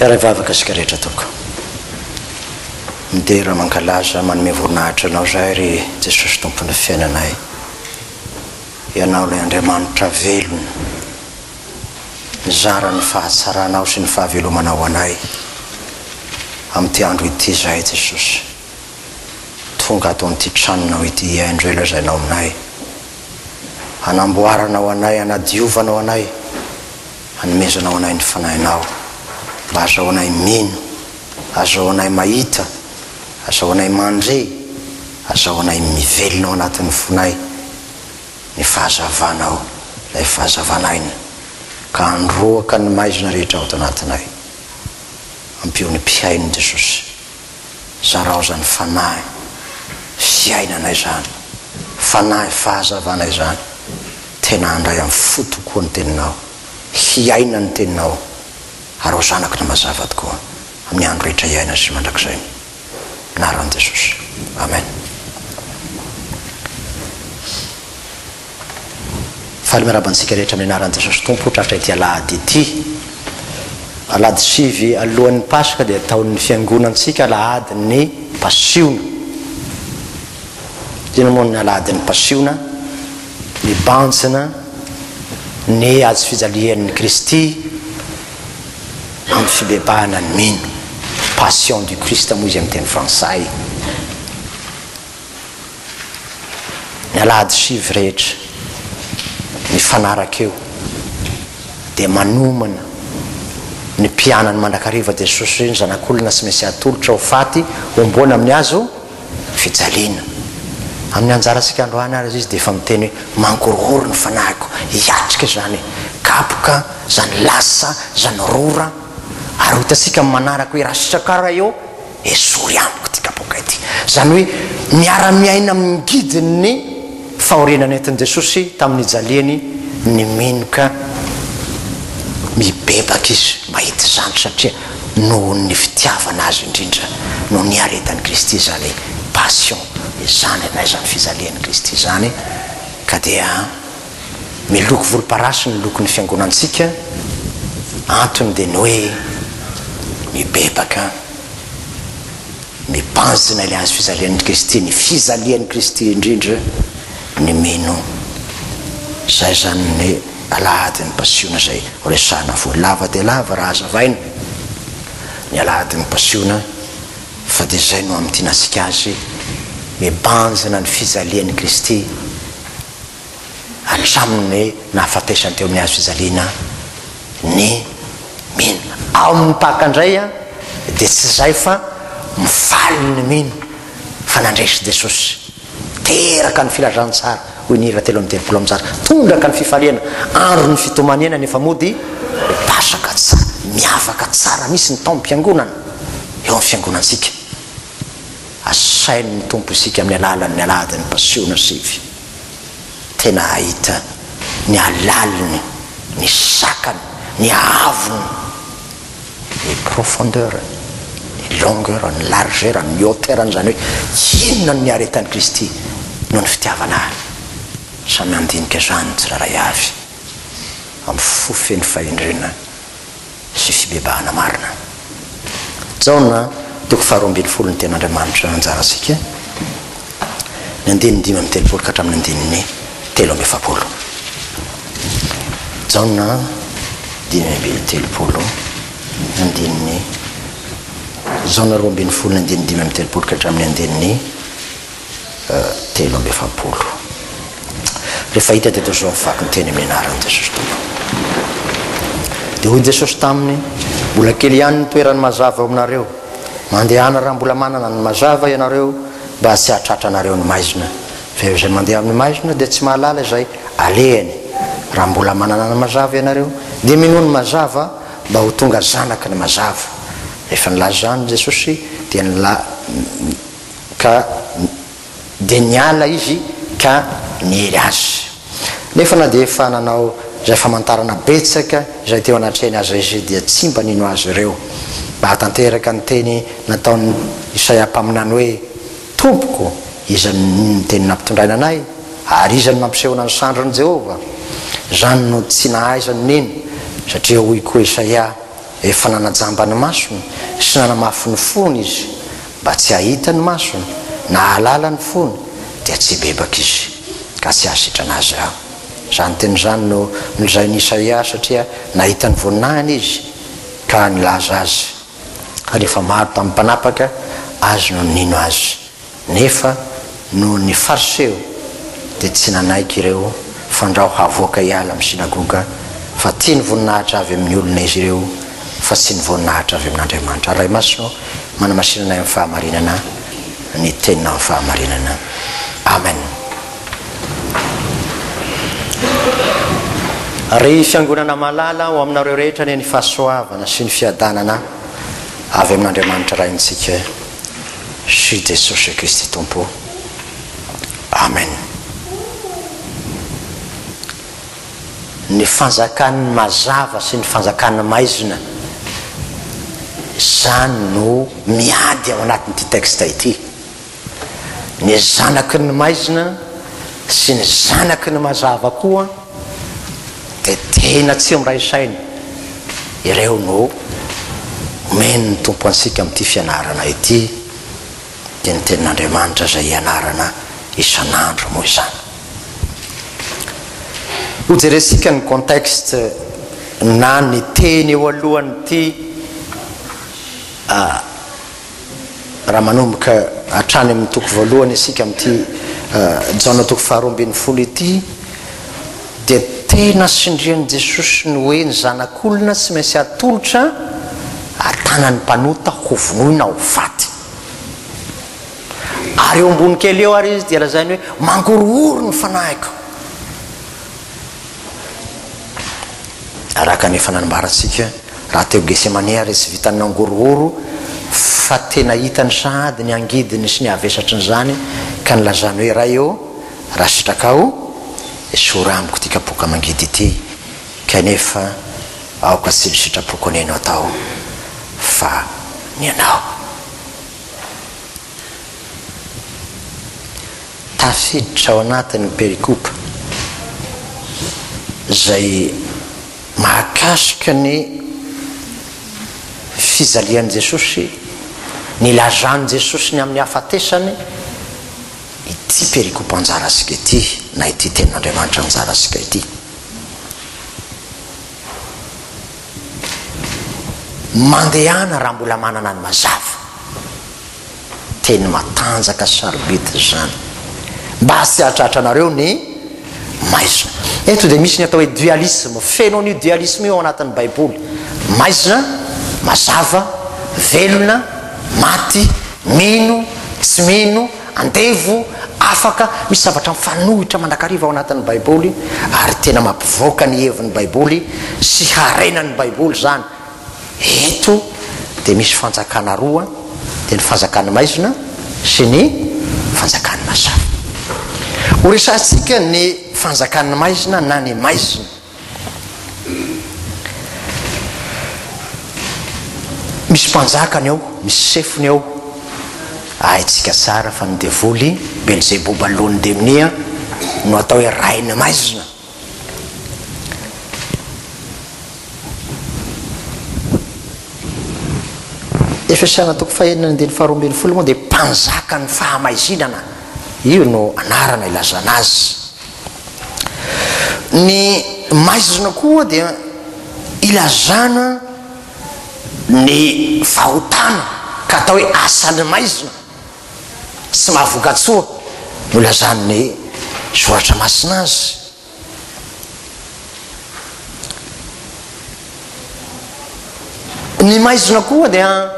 Iara-ivavaka sika rehetra toko midera mankalaza manome voninahitra anao zay ry Jesosy tompony fiainanay. Ianao ilay Andriamanitra velona, mizara ny fahatsaranao sy ny fahavelomanao anay amin'ity andro ity zay Jesosy. Tonga ato amin'ity tranonao ity andro elazainao aminay, hanamboaranao anay, hanadiovanao anay, hanomezanao anay ny fanahinao mba azahoanay mino, azahoanay mahita, azahoanay mandre, azahoanay mivelonao anatin'ny fonay ny fahazavanao, ilay fahazavanaina, ka androaka ny maizina rehetra ao ato anatinay. Ampio ny mpiainy Jesosy, zarao zany fanahy fiainanay zany, fanahy fahazavanay zany, tena andray amin'ny fotokoa ny teninao, hiaina ny teninao, ary ho zanaky ny mazava tokoa amin'ny andro rehetra iaina sy mandrakizay. Anaran'i Jesosy, amen. Faly miarabantsika rehetra amin'ny anaran'i Jesosy Tompo tratra ity alahady ity. Alahady sivy alohan'ny Pasika dia taon'ny fiangonantsika alahady ny Pasiona. Dina moa ny alahady ny Pasiona, ny bantsina ny azo fijalian'ny Kristy amin'ny fibebahana ny mino, Passion du Christ moa izy amin'ny teny frantsay. Ny alahady sivy rehetra ny fanaraka eo dia manomana ny mpianany mandrakariva Jesosy ny zanak'olona sy misy atolotra ho faty omboana amin'ny azo fijaliana. Amin'ny anjarasika androany ary izy dia efa miteny hoe mangororo ny fanahiko, hiatrika zany, kapoka zany lasa zany rora, ary hitasika manaraka hoe raha sisakara eo esory amiko ty kapoka ity. Zany hoe miara-miaina amin'ny gidiny fahorenana entin'i Jesosy tamin'ny jaliany ny minoka mibebaka izy mahita zany, satria noho ny fitiavana azy indrindra, noho ny aretan'i Kristy zany passion izany anay zany fijalian'i Kristy zany, ka dia miloko volomparasy ny lokon'ny fiangonantsika. Antony dia ny hoe mibebaka, mibanjina ilay azy fijalian'i Kristy, ny fijalian'i Kristy indrindra ny mino. Zay zany ny alahadin'ny Pasiona zay resana fo. Lava dia lava raha azavaina ny alahadin'ny Pasiona, fa dia zay no amin'ny tinasika azy mibanjina ny fijalian'i Kristy hatraminy nahafatesany teo amin'ny azo fijaliana ny mino. Ao amin'ny tahakandray dia tsy zay fa mifaly ny mino fa nandresy Jesosy, teraka ny filazantsara hoy ny ira 3:30 tondraka ny fifaliana, andro ny fitomanena nefa mody pasaka tsara, miavaka tsara misy ny taom-piangonana eo amin'ny fiangonantsika. Asainy ny tompo isika amin'ny alalan'ny alahadin'ny Pasiona sivy, tena ahita ny alaliny, ny sakany, ny ahavony, ny profondeur, ny longueur, ny largeur, ny hauteur, zany hoe inona ny aretan'i Kristy noho ny fitiavana. Samy andinika zany tsiraray avy amin'ny fofeny fahendrena sy fibebahana marina. Jaona 2:12 ny ten'Andriamanitra anjarasika, ny 5:30 ka hatramin'ny 7:70. Jaona 5:30 andininy, Jaona 2:20 ny 5:30 ka hatramin'ny 7:70. Rehefa hita dia tozao mivaky ny teny amin'ny anaran'i Jesosy Tompo. Dia hoy Jesosy taminy, mbola kely ihany ny toerany mazava ao aminareo, mandehana raha mbola manana ny mazava ianareo mba tsy hahatratra anareo ny maizina. Fa izay mandeha amin'ny maizina dia tsy mahalala izay alehany. Raha mbola manana ny mazava ianareo dia mino ny mazava mba ho tonga zanaky ny mazava. Rehefa nilazany Jesosy dia dia niala izy ka niely azy. Nefa na dia efa nanao zay famantarana betsaka izay teo anatreny azy izy dia tsy mba nino azy ireo, mba hatanteraka ny teny nataon'ny Isaia mpaminany hoe tompoko iza ny teny nampitondraina anay ary iza ny mampisehoana ny sandron'i Jehova. Zany no tsy nahaizany nino, satria hoy koa Isaia efa nanajamba ny masony sy nanamafy ny fony izy mba tsy ahita ny masony na alala ny fony dia tsy bebaka izy ka tsy ahasitra anazy aho. Zany teny zany no nolzainy Isaia satria nahita ny voninahiny izy ka nilaza azy. Rehefa maro tamin'ny mpanapaka azy no nino azy, nefa no ny fariseo dia tsy nanaiky ireo fandrao havoaka hiala amin'ny sinagoga fa tia ny voninahitra avy amin'ny olona izy ireo fa tsy ny voninahitra avy amin'Andriamanitra. Ray masino manamasinana amin'ny fahamarinana ny tenina amin'ny fahamarinana. Amen. Ry fiangonana malala ho aminareo rehetra ny fahasoavana sy ny fiadanana avy amin'Andriamanitra raintsika sy Jesosy Kristy Tompo. Amen. Ny fanjakan'ny mazava sy ny fanjakan'ny maizina zany no miady ao anatin'ity texte ity. Ny zanaky ny maizina sy ny zanaky ny mazava koa dia tena tsy miray sainy ireo no omeny ny tompo antsika amin'ity fianarana ity dia ny tenin'Andriamanitra zay ianarana isan'andro moa izany. Hojeresika ny contexte na ny teny eo alohan'ity raha manomboka hatrany amin'ny toko voalohany isika amin'ity Jaona toko 2:20 ity dia tena sindrian'i Jesosy ny hoe ny zanak'olona tsy maintsy atolotra atanany mpanota ho vonoina ho faty. Ary eo ambony kely eo ary izy dia lazainy hoe mangorohoro ny fanahiko. Araka nefa nanambaratsika raha teo Getsemane ary tsy vitany nangorohoro fa tena hitany sahady ny angidiny sy ny avesatry ny zany ka nilazany hoe raha eo raha sitrakao sora amiko ty kapoka mangidy ity kanefa aoka tsy sitrapoko aneno atao fa ny anao. Tafiditra ao anatin'ny perikopa zay mahakasika ny fizalian'i Jesosy, ny lazany Jesosy ny amin'ny hafatesany ity perikopa anjara asika ity na ity tenin'Andriamanitra anjara asika ity. Mandehana raha mbola manana ny mazava, teny matanjaka sarobity zany mba tsy hahatratra anareo ny maizina. Eto dia misy ny atao hoe dualisme, feno an'io dualisme io ao anatin'ny Baiboly. Maizina, mazava, velona, maty, mino, tsy mino, andevo, afaka. Misy zavatra mifanohitra mandrakariva ao anatin'ny Baiboly ary tena mampivoaka ny hevin'ny Baiboly sy harenan'ny Baiboly zany. Eto dia misy fanjakana roa, dia ny fanjakan'ny maizina sy ny fanjakan'ny mazava. Ho resatsika ny fanjakan'ny maizina na ny maizina. Misy mpanjakany ao, misy sefony ao. Haitsika tsara fa ny devoly Belzebub alohany Demnia no atao hoe rainy maizina. Efesiana toko 4:12 moa dia mpanjaka ny fahamaizinana, io no anarana ilazana azy. Ny maizina koa dia ilazana ny fahotana ka atao hoe asan'ny maizina tsy mahavokatsoa no ilazany soratra masina azy. Ny maizina koa dia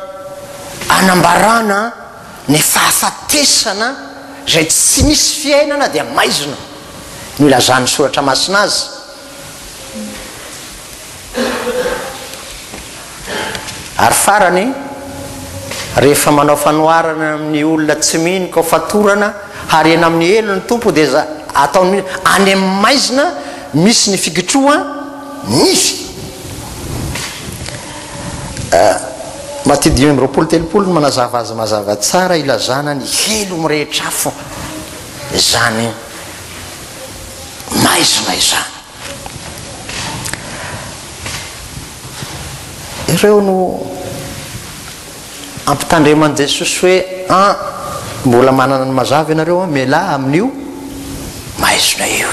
anambarana ny fahafatesana zay tsy misy fiainana dia maizina no ilazany soratra masina azy. Ary farany rehefa manao fanoharana amin'ny olona tsy mino ka ho fatorana harena amin'ny elo ny tompo dia ataony any amin'ny maizina misy ny fikitroa nify. Maty 5:30 no manazava azy mazava tsara ilazana ny helo mirehetra afo zany maizina izany. ireo no ampitandreman Jesosy hoe mbola manana ny mazava ianareo miala amin'io maizina io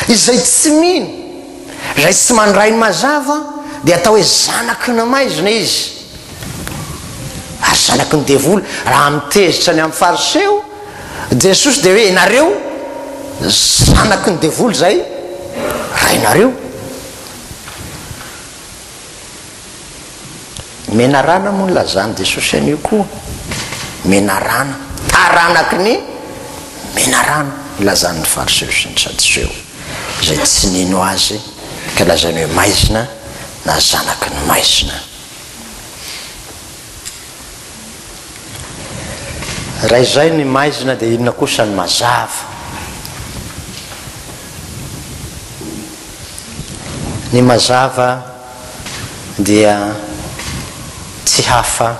izay tsy mino izay tsy mandray ny mazava dia atao hoe zanaky ny maizina izy ary zanaky ny devoly raha mitezitra ny amin'ny fariseo Jesosy dia hoe ianareo zanaky ny devoly zay raha ianareo menarana moa ny lazany Jesosy an'io koa menarana taranaky ny menarana lazan'ny fariseo sy ny sadoseo izay tsy nino azy ka lazany hoe maizina na zanaky ny maizina raha izay ny maizina dia inona kosa ny mazava ny mazava dia tsy hafa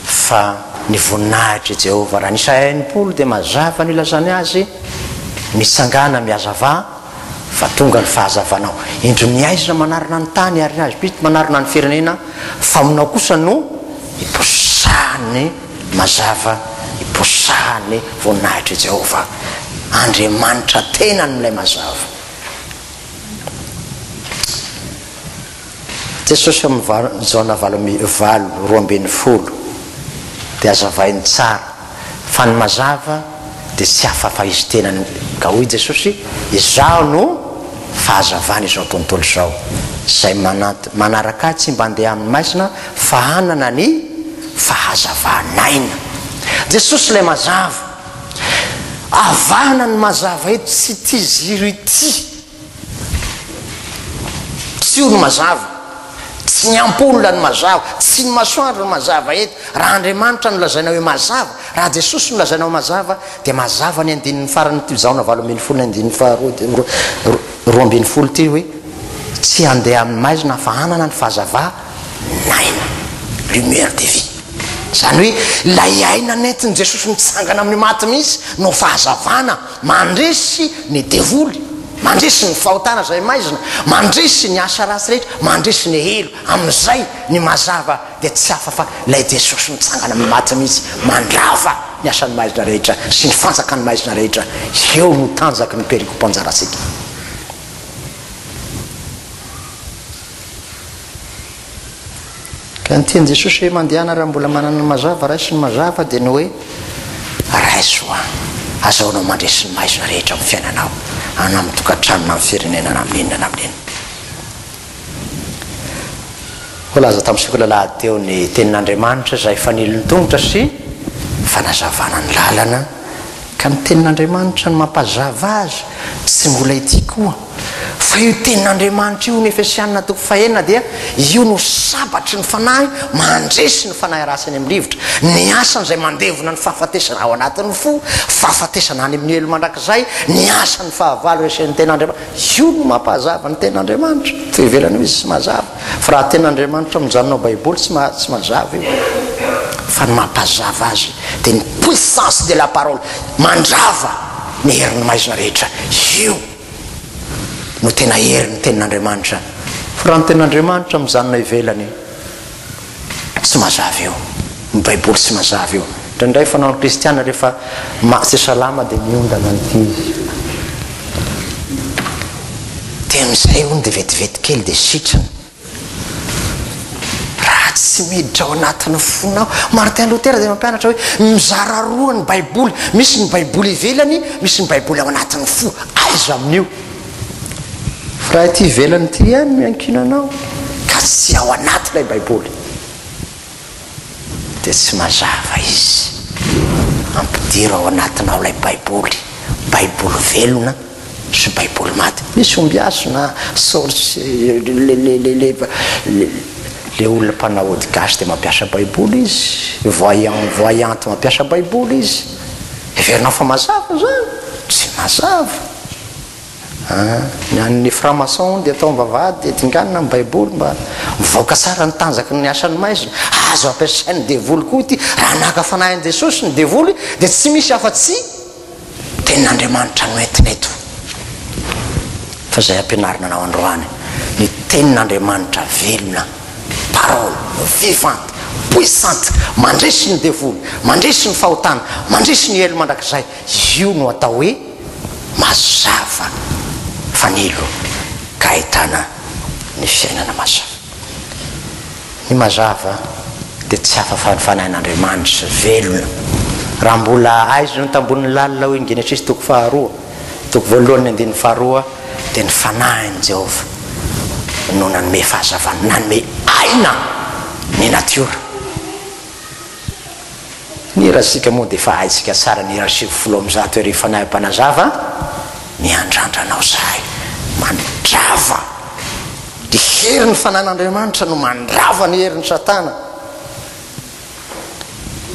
fa ny voninahitry Jehova raha nisy ain'Polo dia mazava ny lazany azy mitsangana miazava fa tonga ny fahazavanao indro miaizina manarina ny tany ary azy pity manarina ny firenena famonao kosa no iposahany mazava iposahany voninahitry Jehova Andriamanitra tena n'ilay mazava Jesosy amin'ny jaona 8:20 dia azavainy tsara fa ny mazava dia tsy hafa fa izy tenany ka hoy Jesosy izao no fahazavana izao tontolo izao izay manaraka tsy mba andeha amin'ny maizina fa hanana ny fahazavanaina Jesosy ilay mazava avana ny mazava eto tsy ty ziro ity tsy io ny mazava tsy ny ampola ny mazava tsy ny masoandro ny mazava eto raha Andriamanitra no lazaina hoe mazava raha Jesosy no lazaina hoe mazava dia mazava ny andinin'ny farany ty zaona 8:20 andininy faharoa 2:20 ty hoe tsy andeha amin'ny maizina fa hanana ny fahazava naina lumière de vie zany hoe lay aina netiny Jesosy mitsangana amin'ny maty misy no fahazavana mandresy ny devoly mandresy ny fahotana zay maizina mandresy ny asa ratsy rehetra mandresy ny helo amin'izay ny mazava dia tsy hafa fa lay Jesosy mitsangana amin'ny maty misy mandrava ny asan'ny maizina rehetra sy ny fanjaka ny maizina rehetra eo no tanjaky ny perikopon-jaratsika ka nytiany Jesosy hoe mandehana raha mbola manana ny mazava raisy ny mazava dia ny hoe raiso azaonao mandresy ny maizina rehetra amin'ny fiainanao ana amin'ny tokantranona amin'ny firenenana amin'inona na amin'inona holaza tamin'isika lalahady teo ny tenin'Andriamanitra izay fanilo ny tongotra sy fanazavana ny lalana ka ny tenin'Andriamanitra ny mampazava azy tsy mbola ity koa fa io tenin'Andriamanitra io ny Efesianina 4:9 dia io no sabatry ny fanahy mandresy ny fanahy rasany amin'ny rivotra ny asany izay mandevona ny fahafatesana ao anatin'ny fo fahafatesana any amin'ny elo mandrakizay ny asany fahavalo resen'ny tenin'Andriamanitra io no mampahazava ny tenin'Andriamanitra fa ivelana izy tsy mazava fa raha tenin'Andriamanitra mijanonao baiboly tsy mazava io fa ny mampahazava azy dia ny puissance de la parole mandrava ny herin'ny maizina rehetra io no tena herin'ny tenin'Andriamanitra fa raha ny tenin'Andriamanitra mijanona ivelany tsy mazava io ny baiboly tsy mazava io indraindray fanao ny kristiana rehefa matsy salama dia miondana nyty izy dia amin'izay io dia vetivety kely dia sitrany raha tsy miditra ao anatin'ny fonao Martin Luther dia mampianatra hoe mizara roa ny baiboly misy ny baiboly ivelany misy ny baiboly ao anatin'ny fo aiza amin'io fa raha ty ivelany ty ihany miankinanao ka tsy ao anaty ilay baiboly dia tsy mazava izy ampidiro ao anatinao ilay baiboly velona sy baiboly maty misy ombiasona sorsy le olona mpanao odigasy dia mampiasa baiboly izy voyante mampiasa baiboly izy everinao fa mazava zany tsy mazava ny franc-maçon dia atao mivavahady dia tinganina amin'ny baiboly mba mivaoka tsara ny tanjaky ny asan'ny maizina azo ampiasain'ny devoly koa ity raha naka fanahin'i Jesosy ny devoly dia tsy misy afa-tsy tenin'Andriamanitra no entin'eto fa zay ampianarina anao androany ny tenin'Andriamanitra velona, parole vivante, puissante, mandresy ny devoly, mandresy ny fahotana, mandresy ny elo mandrakizay. Io no atao hoe mazava fanilo ka ahitana ny fiainana mazava. Ny mazava dia tsy hafa-fanahin'Andriamanitra velona. Raha mbola aizy no tambonin'ny lalina hoe Genesis toko faharoa, toko voalohany andininy faharoa, dia ny fanahin' Jehova no nanome fahazavana, nanome aina ny natiora. Ny rasika moa dia efa aitsika tsara ny rasivy zato ry fanahim-panazava ny andrandranao zahay mandrava ny herin'ny fanahin'Andriamanitra no mandrava ny herin'ny Satana,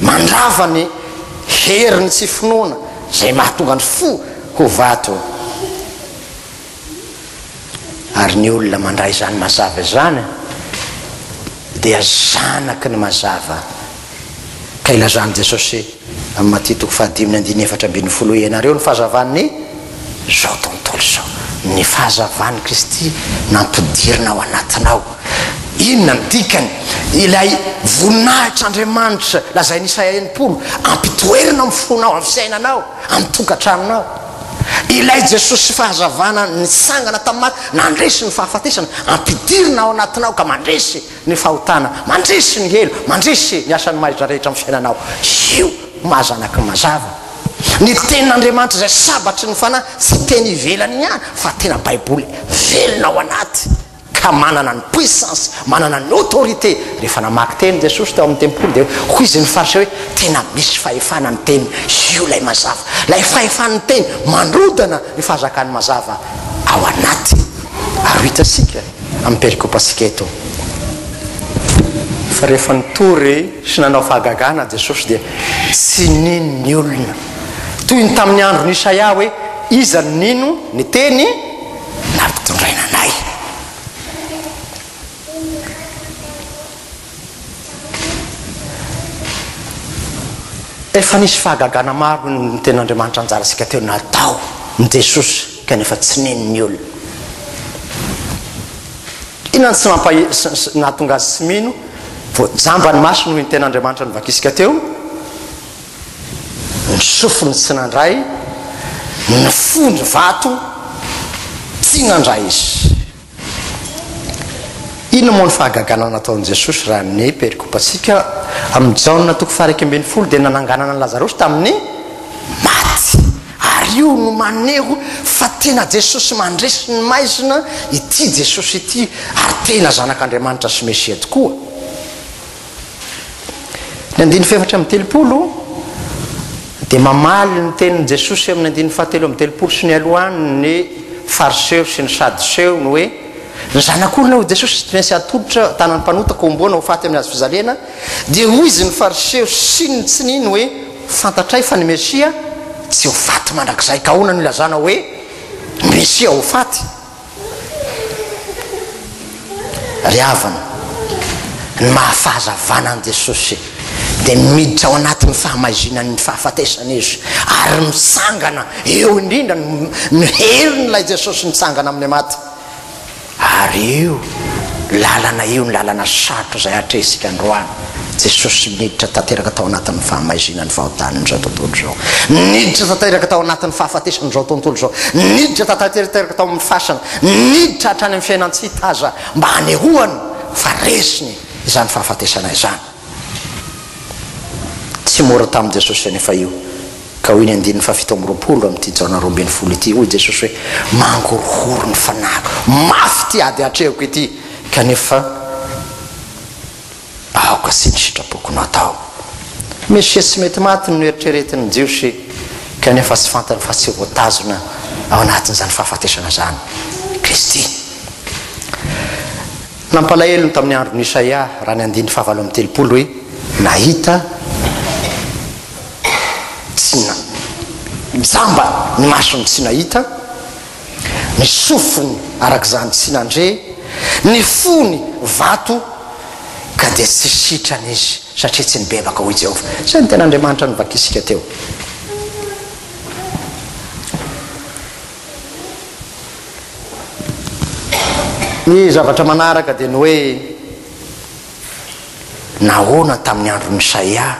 mandrava ny herin'ny tsy finoana zay mahatonga ny fo ho vato. Ary ny olona mandray zany mazava zany dia zanaky ny mazava. Ka ilazany Jesosy amin'ny Maty toko 5:4 ianareo ny fahazavan'ny zao tontolo zao, ny fahazavan'ny Kristy nampidirina ao anatinao. Inona ny dikany? Ilay voninahitr'Andriamanitra lazay n'Isaia 90 ampitoerina amin'ny fonao, amin'ny fiainanao, amin'ny tokantranonao. Ilay Jesosy fahazavana nitsangana tamin'ny maty, nandresy ny fahafatesana, ampidirina ao anatinao ka mandresy ny fahotana, mandresy ny elo, mandresy ny asan'ny maizra rehetra amin'ny fiainanao. Io mahazanaky mazava. Ny tenin'Andriamanitra zay sabatry ny fanahy tsy teny ivelany ihany fa tena baiboly velona ao anaty, ka manana ny puissance, manana ny autorité. Rehefa namaky teny Jesosy teo amin'ny tempoly dia hoy izy ny fariseo hoe tena misy fahefana ny teny. Io lay mazava, lay fahefan'ny teny mandrodana ny fahazakan'ny mazava ao anaty. Ary hitasika amin'ny perikopasika eto fa rehefa nitory sy nanao fahagagana Jesosy dia tsy nino ny olona toy ny tamin'ny andro ny Isaia hoe iza ny nino ny teny nampitondraina anay. Efa nisy fahagagana maro ny ten'Andriamanitra anjarasika teo natao ny Jesosy kanefa tsy nino ny olona. Inona tsy nahatonga azy tsy mino? Voajamba ny maso noho ny ten'Andriamanitra nivakisika teo, ny sofiny tsy nandray, ny fony vato tsy nandray izy. Inona moa ny fahagagana nataon'i Jesosy raha ny perikopatsika amin'ny Jaona toko 2:10 dia nananganana ny Lazarosy tamin'ny maty. Ary io no maneho fa tena Jesosy mandresy ny maizina ity Jesosy ity, ary tena zanak'Andriamanitra sy Mesia tokoa. Ny 9:30 dia mamaly ny tenin'i Jesosy amin'ny 9:30 sy ny alohan'ny ny fariseo sy ny sadoseo no hoe ny zanak'olona ho Jesosy tsy maintsy atolotra tanan'ny mpanotaka omboana ho faty amin'ny azo fizaliana. Dia hoy izy ny fariseo sy ny tsy nino hoe fantatray fa ny Mesia tsy ho faty mandrakizay, ka ahoana no ilazana hoe Mesia ho faty? Ry havana, ny mahafahazavana an Jesosy dia miditra ao anatin'ny fahamaizinany ny fahafatesana izy, ary misangana eo indrindra ny herin'ilay Jesosy nitsangana amin'ny maty. Ary io lalana io ny lalana sarotra zay atresika androany. Jesosy miditra tanteraka tao anatin'ny fahamaizinany fahotaniny zao tontolo zao, miditra tanteraka tao anatin'ny fahafatesany zao tontolo zao, miditra tanteraka tao amin'ny fasana, miditra hatrany amin'ny fiainan-tsy taza mba hanehoany fa resiny izany fahafatesana izany. Tsy mora tamin'i Jesosy nefa io, ka hoy ny 7:20 amin'ity Jaona 2:20 ity, hoy Jesosy hoe mangorohoro ny fanahiko, mafy ty ady atrehoko ity, kanefa aoka sy ny sitrapoko no atao. Mesia tsy mety maty no eritreretin'ny Jiosy, kanefa tsy fantany fa tsy voatazona ao anatin'izany fahafatesana zany Kristy. Nampalahelo tamin'ny andron'ny Isaia raha ny 9:30 hoe nahita jamba ny masony tsy nahita, ny sofiny arak'izany tsy nandre, ny fony vato ka dia tsy sitrany izy satria tsy nibebaka hoy Jehova. Zay ny ten'Andriamanitra nivakisika teo. ny zavatra manaraka dia ny hoe nahoana tamin'ny andron'ny Isaia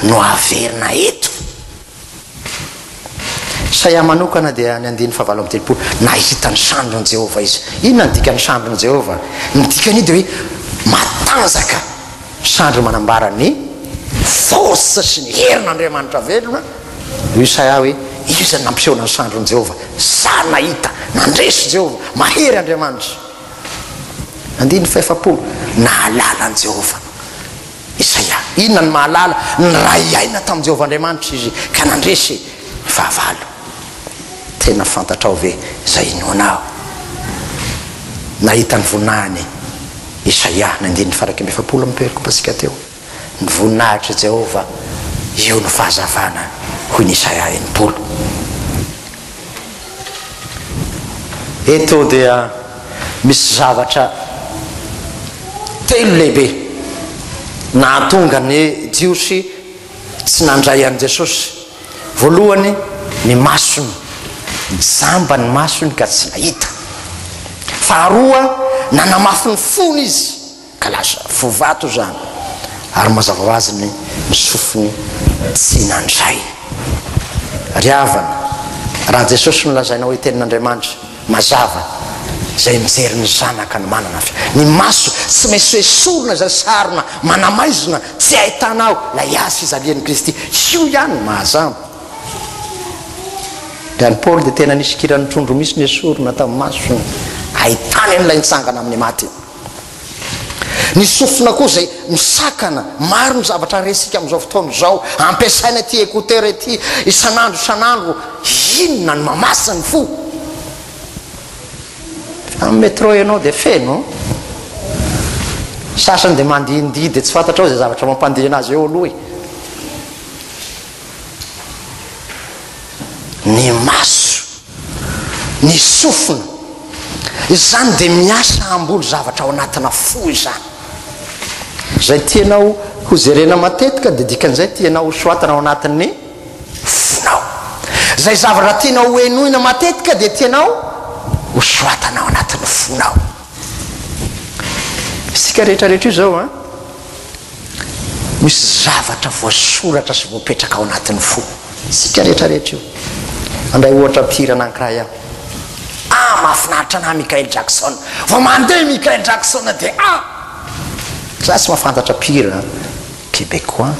no averina eto. Isaia manokana dia ny 9:7 nahita ny sandron'i Jehova izy. Inona ny dikany sandron'i Jehova? Ny dikany dia hoe matanjaka sandro manambara ny force sy ny herin'Andriamanitra velona. Io Isaia hoe io zany nampisehoana ny sandron'i Jehova. Sa nahita nandresy Jehova mahery Andriamanitra. 9:7 nahalala an Jehova Isaia. Inona ny mahalala? Ny ray aina tamin'ny Jehova Andriamanitra izy ka nandresy fahavalo. Tena fantatrao ve zay inoanao? Nahita ny voninahiny Isaia ny 9:7 miperiko pasika teo. Ny voninahitra Jehova io ny fahazavana hoy ny Isaia 9. Eto dia misy zavatra telo lehibe nahatonga ny jiosy tsy nandray an Jesosy. Voalohany, ny masony, jamba ny masony ka tsy nahita. Faharoa, nanamafy ny fony izy ka lasa fovato zany, ary mazava ho azy ny sofiny tsy nandray. Riavana, raha Jesosy nolazaina hoe tenin'Andriamanitra mazava zay mijery ny zanaka ny manana ny maso tsy maintsy esorina zay sarona manamaizina tsy ahitanao la iasy fizalian'i Kristy. Io ihany mahazamba. Ny Paoly dia tena nisy kiran'ny trondro misy ny esorina tamin'ny masony, ahitany an'ilay nitsangana amin'ny maty. Ny sofina koa zay misakana. Maro ny zavatra resika amin'izao fotoana zao, ampiasaina ty écouteur ety isan'andro. Inona ny mamasa ny fo? Amin'ny métro ianao dia feno. Sasany dia mandindihy dia tsy fantatrao zay zavatra mampandihy anazy eo aloha. Ny maso, ny sofina, izany dia miasa ambolo zavatra ao anatina fo izany. Zay tianao ho jerena matetika dia dikan'izay tianao ho soatana ao anatin'ny fonao. Zay zavatra tianao ho enoina matetika dia tianao ho soatana ao anatin'ny fonao. Isika rehetrarehetra io zao misy zavatra voasoratra sy voapetraka ao anatin'ny fo. Isika rehetrarehetra io. Andray ohatra mpihira anankiray aho. Mahafinaritra anahy Michael Jackson. Vao mandeha Michael Jackson dia za tsy mahafantatra mpihira québécois.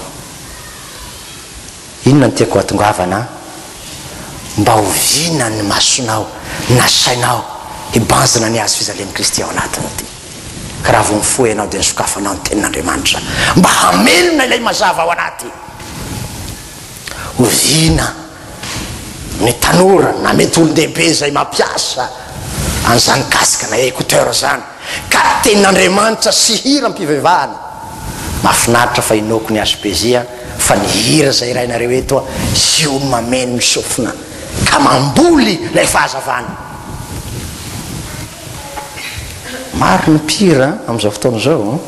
Inona ny tiako hatongavana? Mba hoviana ny masonao na sainao hibanjina ny azy fizalian'i Kristy ao anatiny ty. Ka raha vo mifoha ianao dia nisokafanao ny tenin'Andriamanitra mba hamelona ilay mazava ao anaty. Hoviana ny tanora na mety olon-dehibe zay mampiasa an'izany kasika na écouteur zany ka tenin'Andriamanitra sy hira mpivavahana. Mahafinaritra fa inoko ny aspezia fa ny hira zay rainareo eto io no mameno ny sofina ka mamboly lay fahazavana. Maro ny mpihira amin'izao fotoana zao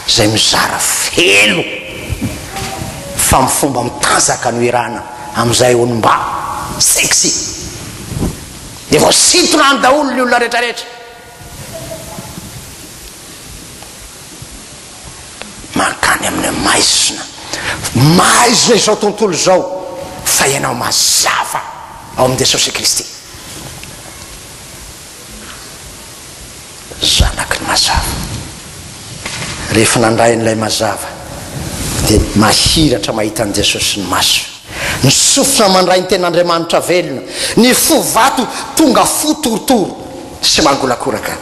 zay mizara felo fa mifomba mitanjaka no irana amin'izay olom-ba sexy dia vao sitrany daholo ny olona rehetrarehetra. Mankany amin'ny maizina maizina izao tontolo zao fa ianao mazava ao amin'i Jesosy Kristy. Zanaky ny mazava. Rehefa nandray n'ilay mazava dia mahiratra mahita an' Jesosy ny maso. Ny sofina mandray ny ten'Andriamanitra velona. Ny fo vato tonga fo torotoro sy mangolakoraka.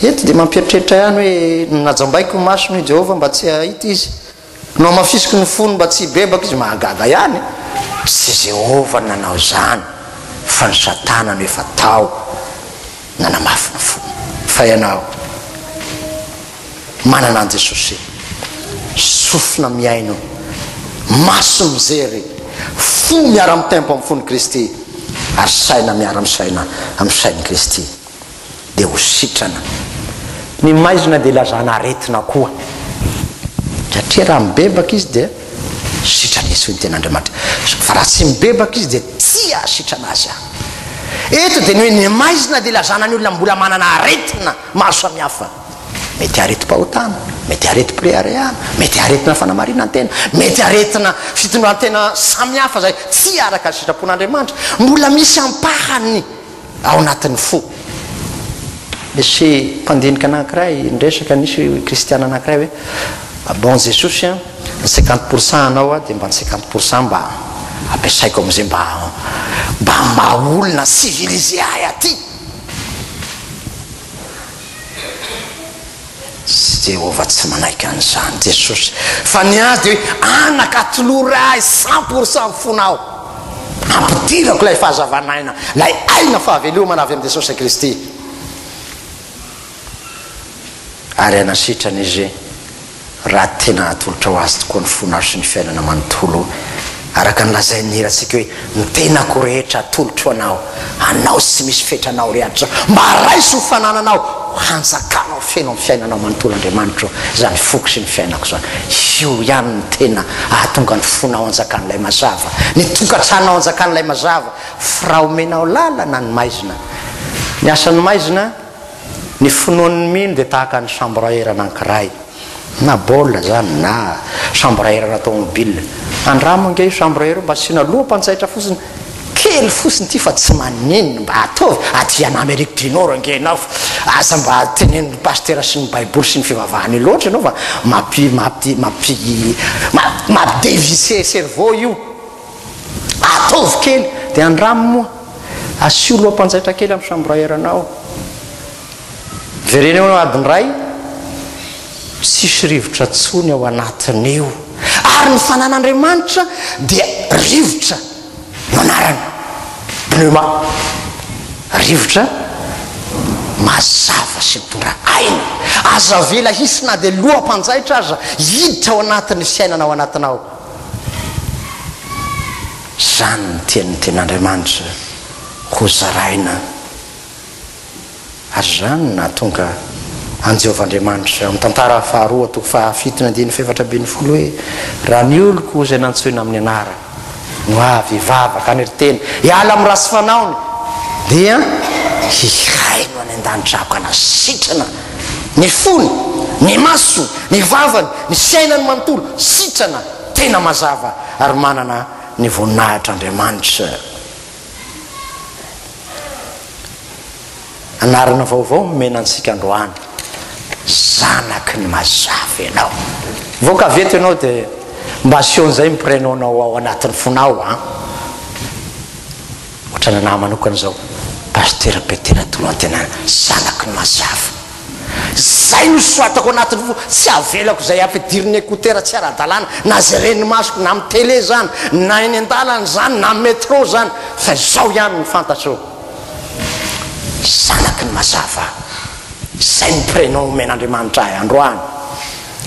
Eto dia mampieritreritra ihany hoe najambaiko ny masony Jehova mba tsy hahita izy. No mafisiky ny fony mba tsy hibebaka izy mahagaga ihany. Tsy Jehova nanao zany fa ny Satana no efa tao nanamafy ny fony. Fa ianao manana an Jesosy, sofina miaino, maso mijery, fo miara-mitempo amin'ny fon'i Kristy, ary saina miara-misaina amin'ny sain'i Kristy dia ho sitrana. Ny maizina dia lazana aretina koa satria raha mibebaka izy dia sitrana izy hoy ny ten'Andriamanitra. Fa raha tsy mibebaka izy dia tsy ahasitrana azy. eto dia ny hoe ny maizina dia lazana ny olona mbola manana aretina maro samihafa. Mety areti-pahotana, mety areti-pireareana, mety aretina fanamarina tena, mety aretina fitondran-tena samihafa zay tsy araka ny sitrapon'Andriamanitra, mbola misy ampahany ao anatin'ny fo. Misy mpandinika anankiray nresaka nisy kristiana anankiray hoe bon Jesosy a 50% anao a dia mba 50% mba ampiasaiko am'izay mba mahaolona civilisé ahy aty. Jehova tsy manaiky an'izany Jesosy, fa ny azy dia hoe anakatolory ahy 100% fonao, ampidirako ilay fahazavanaina, lay aina fahavelomana avy amin'ny Jesosy Kristy. Ary anasitrany raha tena atolotra ho azy tokoa ny fonao sy ny fiainana manontolo, araka nylazainy hiratsika hoe ny tenako rehetra atolotra anao, anao tsy misy fetranao rehetra, mba raiso fanananao hanjakanao feno amin'ny fiainanao manontolo Andriamanitra, zany foko sy ny fiainako zany. Io ihany ny tena ahatonga ny fonao anjakan'ilay mazava, ny tokantranao anjakan'ilay mazava, fra omenao lalana ny maizina. Ny asan'ny maizina, ny finoan'ny mino dia tahaka ny chambre anankiray, na baolina zany na chambre na tomobile. Andramo nge io chambre mba asiana loham-panjaitra fotsiny kely fotsiny ty fa tsy maninona, mba ataovy aty ana Amerique du Nord angenao asa mba teneniny pasteur sy ny baiboly sy ny fivavahany loatra anao fa mampidévisser cerveau io, ataovy kely. Dia andramo moa asio loham-panjaitra kely amin'ny chambre anao, vereneo anao adiny ray sisy rivotra tsony ao anatin'io. Ary ny fanan'Andriamanitra dia rivotra no anarany, pneuma, rivotra mazava sy mitondra aina. Aza vela hisy na dia loham-panjaitra aza hiditra ao anatin'ny fiainana ao anatinao. Zany ny tian'ny ten'Andriamanitra ho zaraina, ary zany nahatonga an Jehovahandriamanitra amin'ny tantara faharoa toko fahafito ny andiny fefatra ambin'ny folo hoe raha ny oloko izay nantsoina amin'ny anara no avy hivavaka any ery-tena hiala amin'ny rasy fanaony dia hihaino any an-danidrako anasitrana ny fony, ny masony, ny vavany, ny fiainany manontolo, sitrana tena mazava ary manana ny voninahitr'Andriamanitra. Anarana vaovao momena antsika androany, zanaky ny mazava ianao. Voaka veto ianao dia mba asion'izay miprenonao ao anatin'ny fonao a. Ohatra ny anahy manokana zao, pasteur Petera Toloantenana, zanaky ny mazava. Zay no soatako anatin'ny fo, tsy avelako zay ampidiriny écouteur tsy ara-dalàna, na zay reny masoko, na amin'ny télé zany, na eny an-dalana zany, na métro zany, fa zao ihany ny fantatro. Zanaky ny mazava, zay ny prénom omen'Andriamanitra ahy androany.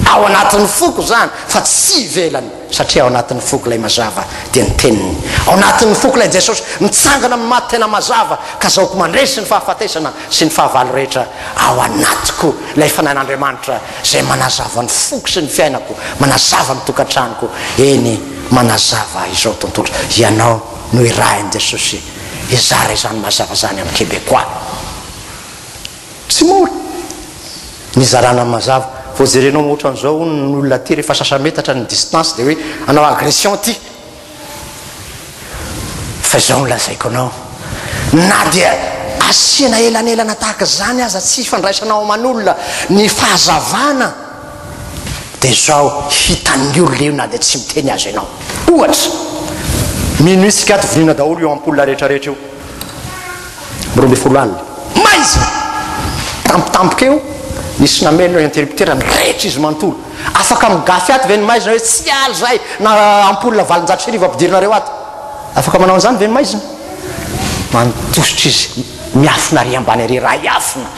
Ao anatin'ny foko zany, fa tsy ivelany, satria ao anatin'ny foko lay mazava dia ny teniny. Ao anatin'ny foko lay Jesosy mitsangana amin'ny maty tena mazava, ka zaoko mandresy ny fahafatesana sy ny fahavalo rehetra. Ao anatiko lay fanan'Andriamanitra zay manazava ny foko sy ny fiainako, manazava ny tokantranoko. Eny manazava izao tontolo, ianao no irahin'i Jesosy izara izany mazava zany amin'ny Québécois. Tsy mora ny zarana mazava. Vao jerenao moatra an'izao ny olona ty rehefa sasametatra ny distance dia hoe anao agression ty, fa izao no lazaiko anao, na dia asiana elanelana tahaka zany aza tsy fandraisanao aman'olona ny fahazavana, dia zao hitan'ny olona io na dia tsy miteny azy ianao. Ohatra minuit sika to vinina daholo io ampola rehetrarehetra io, 12 alina maizina tampotampoka eo, nisy nameno interrupteur ny rehetra izy manontolo, afaka migafy aty ve ny maizina hoe tsy aly zay na ampola 700 ampidirinareo aty, afaka manao an'izany ve ny maizina? Mantositra izy miafina ary ambany ary raha iafina.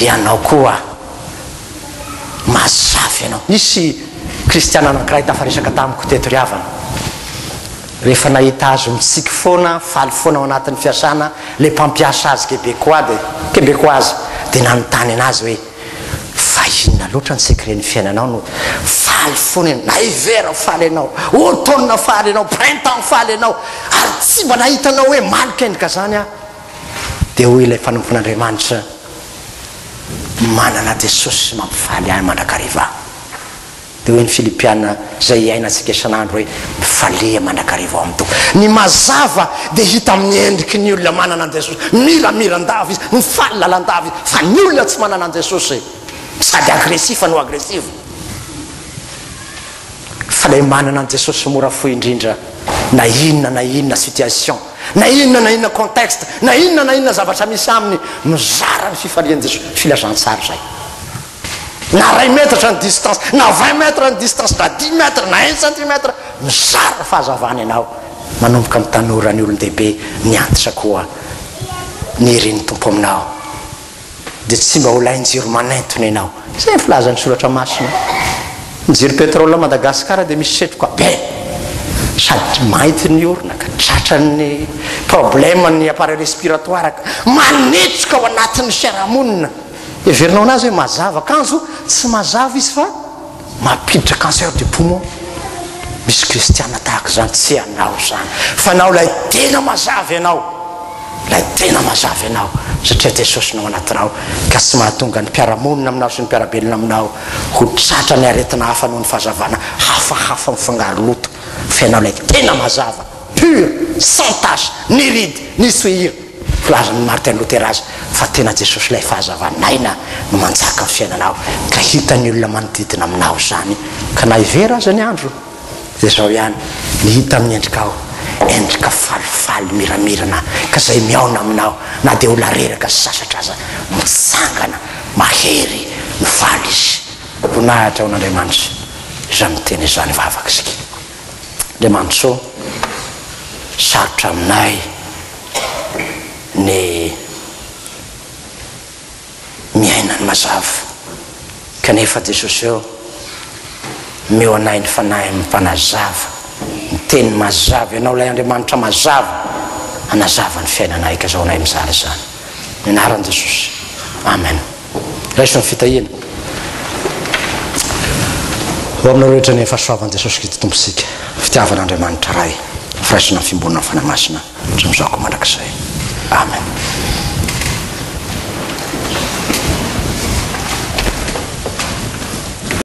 Ianao koa mazava ianao. Nisy kristiana anankiray tafaresaka tamiko teto riavana, rehefa nahita azy mitsiky foana, faly foana ao anatin'ny fiasana le mpampiasa azy québécoise, dia nanontany anazy hoe fa inona loatra ny secret-ny fiainanao no faly foana, na hiver faly ianao, automne faly ianao, printemps faly ianao, ary tsy mba nahitanao hoe malika endrika zany a? dia hoy ilay fanompon'andriamanitra manana Jesosy mampifaly any mandrakariva. Dia hoe ny Filipiana zay iainantsika isan'andro hoe mifalia mandrakariva ao amin'ny tompo. Ny mazava dia hita amin'ny endriky ny olona manana an Jesosy, miramiran-dava izy, mifaly lalandava izy, fa ny olona tsy manana an Jesosy sady agresifa no agresivo. Fa lay manana an Jesosy mora fohy indrindra, na inona situation, na inona contexte, na inona zavatra misy aminy, mizara ny fifalian'i Jesosy. Filazantsara zay. Na 1 mètre ny distance, na 20 mètre ny distance, na 10 mètre, na 1 centimètre, mizara fahazavana ianao. Manomboka amin'ny tanora ny olon-dehibe niantitra koa ny irin'ny tompo aminao, dia tsy mba ho lain-jiro manentona ianao. Zay filazan'ny soratra masina. Ny jiro pétrole Madagasikara dia misy setroka be, sady mainty ny orona ka tratrany problème ny appareil respiratoire ka manetroka ao anatin'ny fiarahamonina. Everinao anazy hoe mazava kanzo, tsy mazava izy fa mampiditra cancer du poumon. Misy kristiana tahaka zany tsy anao zany, fa anao lay tena mazava ianao, lay tena mazava ianao, satria Jesosy nao anatinao, ka tsy mahatonga ny mpiaramonina aminao sy ny mpiarabelona aminao ho tratra ny aretina hafa noho ny fahazavana hafahafa mifangaro loto, fa ianao lay tena mazava, pur, sans tache, ni ride, ni souillure. Filazan'ny Martin Luther azy fa tena Jesosy lay fahazavanaina no manjaka ny fiainanao, ka hitany olona manodidina aminao zany, ka na ivera aza ny andro dia zao ihany ny hita amin'ny endrikao, endrika falifaly miramirana, ka zay miaona aminao na dia olona reraka sy sasatra aza mitsangana mahery mifaly izy. Vonahitra ao n'Andriamanitra izay miteny izany vavaka isika. Andriamanitra sarotra aminay ny miainany mazava, kanefa Jesosy eo meo anay ny fanahy mimpanazava, ny teny mazava. Ianao lay Andriamanitra mazava, anazava ny fiainanay, ka zao anay mizara zany. Ny anaran'i Jesosy, amen. Raiso ny fitahiana ho aminao rehetra ny fahasoavan'i Jesosy Kristy tomposika, fitiavan'Andriamanitra ray, firaisina ny fimbonana ny fanahy masina, hatramizao ko mandrakizay. Amen.